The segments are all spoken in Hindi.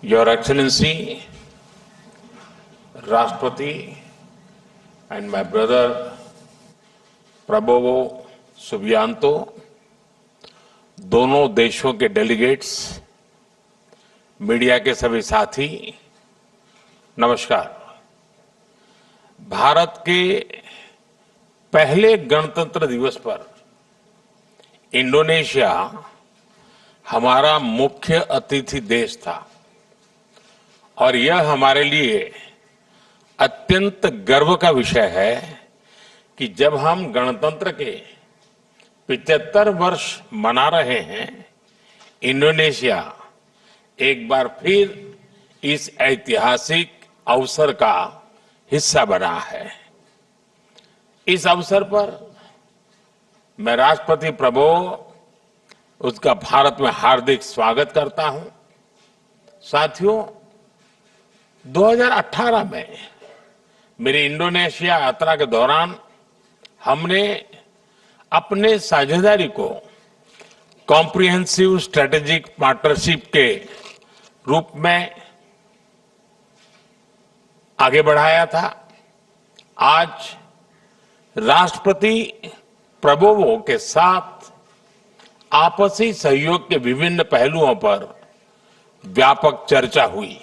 Your Excellency, Rashtrapati, and my brother Prabowo Subianto, दोनों देशों के डेलीगेट्स, मीडिया के सभी साथी, नमस्कार। भारत के पहले गणतंत्र दिवस पर इंडोनेशिया हमारा मुख्य अतिथि देश था और यह हमारे लिए अत्यंत गर्व का विषय है कि जब हम गणतंत्र के 75 वर्ष मना रहे हैं, इंडोनेशिया एक बार फिर इस ऐतिहासिक अवसर का हिस्सा बना है। इस अवसर पर मैं राष्ट्रपति प्रबोवो उसका भारत में हार्दिक स्वागत करता हूं। साथियों, 2018 में मेरी इंडोनेशिया यात्रा के दौरान हमने अपने साझेदारी को कॉम्प्रिहेंसिव स्ट्रेटेजिक पार्टनरशिप के रूप में आगे बढ़ाया था। आज राष्ट्रपति प्रबोवो के साथ आपसी सहयोग के विभिन्न पहलुओं पर व्यापक चर्चा हुई।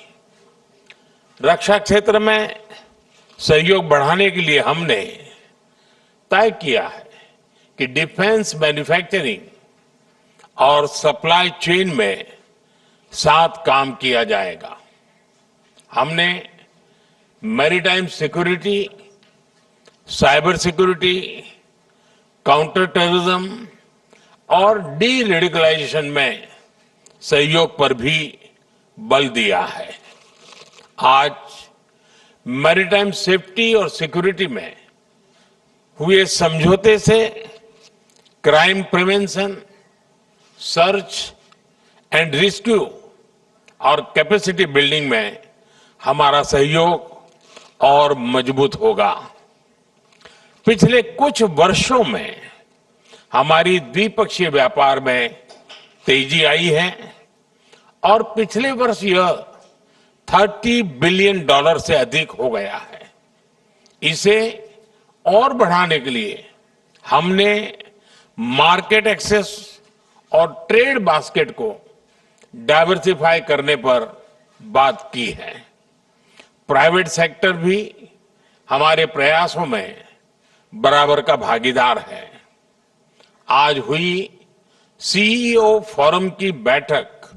रक्षा क्षेत्र में सहयोग बढ़ाने के लिए हमने तय किया है कि डिफेंस मैन्युफैक्चरिंग और सप्लाई चेन में साथ काम किया जाएगा। हमने maritime security, cyber security, counter terrorism और डी रेडिकलाइजेशन में सहयोग पर भी बल दिया है। आज मैरीटाइम सेफ्टी और सिक्योरिटी में हुए समझौते से crime prevention, search and rescue और कैपेसिटी बिल्डिंग में हमारा सहयोग और मजबूत होगा। पिछले कुछ वर्षों में हमारी द्विपक्षीय व्यापार में तेजी आई है और पिछले वर्ष यह $30 बिलियन से अधिक हो गया है। इसे और बढ़ाने के लिए हमने मार्केट एक्सेस और ट्रेड बास्केट को डाइवर्सिफाई करने पर बात की है। प्राइवेट सेक्टर भी हमारे प्रयासों में बराबर का भागीदार है। आज हुई सीईओ फोरम की बैठक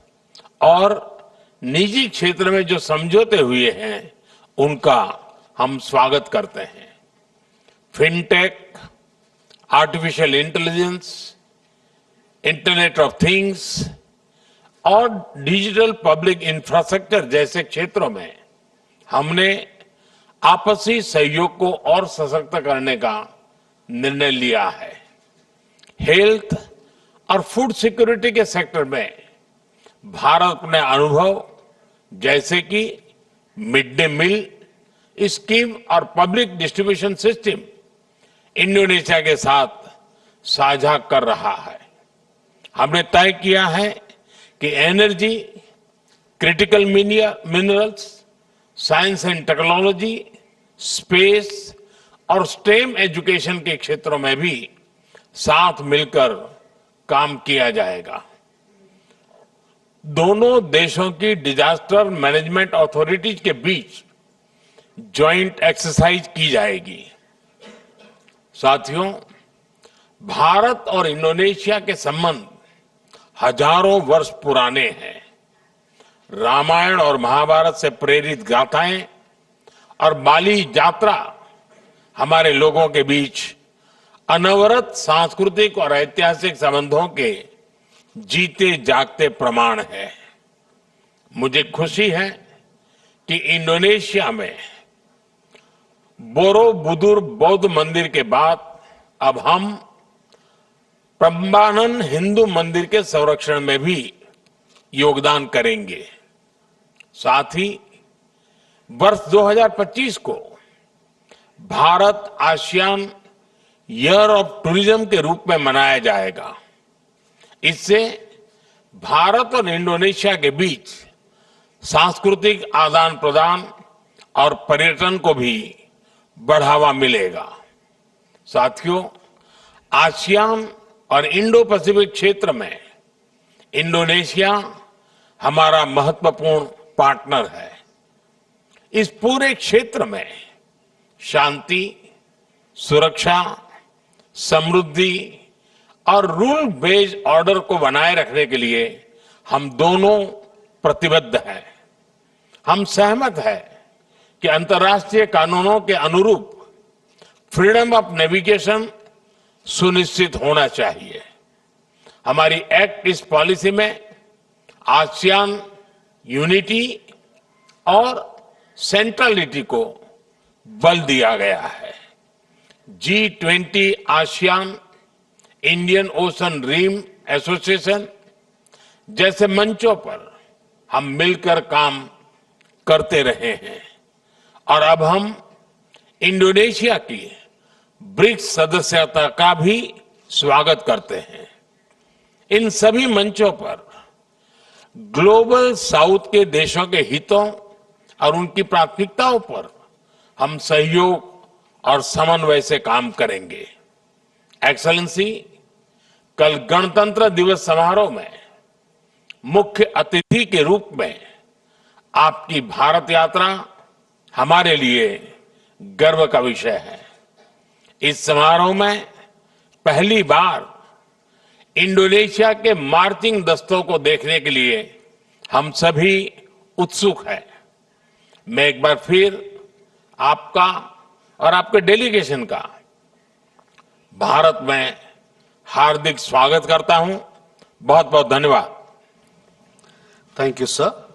और निजी क्षेत्र में जो समझौते हुए हैं, उनका हम स्वागत करते हैं। Fintech, artificial intelligence, internet of things और डिजिटल पब्लिक इंफ्रास्ट्रक्चर जैसे क्षेत्रों में हमने आपसी सहयोग को और सशक्त करने का निर्णय लिया है। हेल्थ और फूड सिक्योरिटी के सेक्टर में भारत अपने अनुभव जैसे कि मिड डे मील स्कीम और पब्लिक डिस्ट्रीब्यूशन सिस्टम इंडोनेशिया के साथ साझा कर रहा है। हमने तय किया है कि energy, critical minerals, science and technology, space और स्टेम एजुकेशन के क्षेत्रों में भी साथ मिलकर काम किया जाएगा। दोनों देशों की डिजास्टर मैनेजमेंट अथॉरिटीज के बीच ज्वाइंट एक्सरसाइज की जाएगी। साथियों, भारत और इंडोनेशिया के संबंध हजारों वर्ष पुराने हैं। रामायण और महाभारत से प्रेरित गाथाएं और बाली यात्रा हमारे लोगों के बीच अनवरत सांस्कृतिक और ऐतिहासिक संबंधों के जीते जागते प्रमाण है। मुझे खुशी है कि इंडोनेशिया में बोरोबुदुर बौद्ध मंदिर के बाद अब हम प्रम्बानन हिंदू मंदिर के संरक्षण में भी योगदान करेंगे। साथ ही वर्ष 2025 को Bharat ASEAN year of tourism के रूप में मनाया जाएगा। इससे भारत और इंडोनेशिया के बीच सांस्कृतिक आदान प्रदान और पर्यटन को भी बढ़ावा मिलेगा। साथियों, आसियान और इंडो पैसिफिक क्षेत्र में इंडोनेशिया हमारा महत्वपूर्ण पार्टनर है। इस पूरे क्षेत्र में शांति, सुरक्षा, समृद्धि और रूल बेस्ड ऑर्डर को बनाए रखने के लिए हम दोनों प्रतिबद्ध हैं। हम सहमत हैं कि अंतर्राष्ट्रीय कानूनों के अनुरूप फ्रीडम ऑफ नेविगेशन सुनिश्चित होना चाहिए। हमारी एक्ट ईस्ट पॉलिसी में आसियान यूनिटी और सेंट्रलिटी को बल दिया गया है। G20 ASEAN Indian Ocean Rim Association जैसे मंचों पर हम मिलकर काम करते रहे हैं और अब हम इंडोनेशिया की ब्रिक्स सदस्यता का भी स्वागत करते हैं। इन सभी मंचों पर ग्लोबल साउथ के देशों के हितों और उनकी प्राथमिकताओं पर हम सहयोग और समन्वय से काम करेंगे। एक्सेलेंसी, कल गणतंत्र दिवस समारोह में मुख्य अतिथि के रूप में आपकी भारत यात्रा हमारे लिए गर्व का विषय है। इस समारोह में पहली बार इंडोनेशिया के मार्चिंग दस्तों को देखने के लिए हम सभी उत्सुक हैं। मैं एक बार फिर आपका और आपके डेलीगेशन का भारत में हार्दिक स्वागत करता हूं। बहुत बहुत धन्यवाद। Thank you, sir.